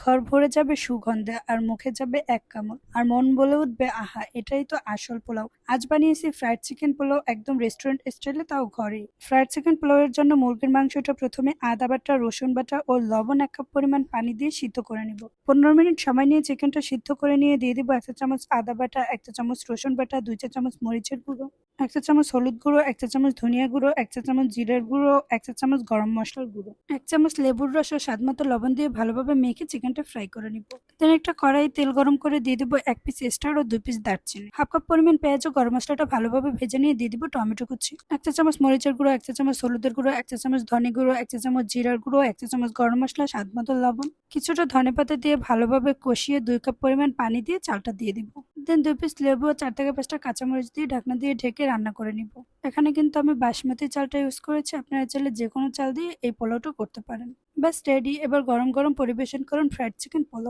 ঘর ভরে যাবে সুগন্ধে আর মুখে যাবে এক কামড় আর মন বলে উঠবে আহা এটাই তো আসল পোলাও। আজ বানিয়েছি ফ্রাইড চিকেন পোলাও একদম রেস্টুরেন্ট স্টাইলে, তাও ঘরে। ফ্রাইড চিকেন পোলাওয়ের জন্য মুরগির মাংসটা প্রথমে আদা বাটা, রসুন বাটা ও লবণ 1 কাপ পরিমাণ পানি দিয়ে সিদ্ধ করে নিব। 15 মিনিট সময় নিয়ে চিকেনটা সিদ্ধ করে নিয়ে দিয়ে দিব 1 চা চামচ আদা বাটা, 1 চা চামচ রসুন বাটা, 2 চা চামচ মরিচের গুঁড়ো, 1 চা চামচ হলুদ গুঁড়ো, 1 চা চামচ ধনিয়া গুঁড়ো, 1 চা চামচ জিরার গুঁড়ো, 1 চা চামচ গরম মশলার গুঁড়ো, 1 চামচ লেবুর রস ও স্বাদ মতো লবণ দিয়ে ভালোভাবে মেখে চিকেনটা ফ্রাই করে নিব। দেন একটা কড়াই তেল গরম করে দিয়ে দিব 1 পিস স্টার ও 2 পিস দারচিনি, হাফ কাপ পরিমাণ পেঁয়াজ ও গরম মশলাটা ভালোভাবে ভেজে নিয়ে দিয়ে দিব টমেটো কুচি, 1 চা চামচ মরিচের গুঁড়ো, 1 চা চামচ হলুদের গুঁড়ো, 1 চা চামচ ধনে গুঁড়ো, 1 চা চামচ জিরার গুঁড়ো, 1 চা চামচ গরম মশলা, স্বাদ মতো লবণ, কিছুটা ধনেপাতা দিয়ে ভালোভাবে কষিয়ে 2 কাপ পরিমাণ পানি দিয়ে চালটা দিয়ে দিব। দেন 2 পিস লেবু ও 4 থেকে 5টা কাঁচামরিচ দিয়ে ঢাকনা দিয়ে ঢেকে রান্না করে নিব। এখানে কিন্তু আমি বাসমতি চালটা ইউজ করেছি, আপনারা চাইলে যে কোনো চাল দিয়ে এই পোলাওটা করতে পারেন। ব্যাস রেডি। এবার গরম গরম পরিবেশন করুন ফ্রাইড চিকেন পোলাও।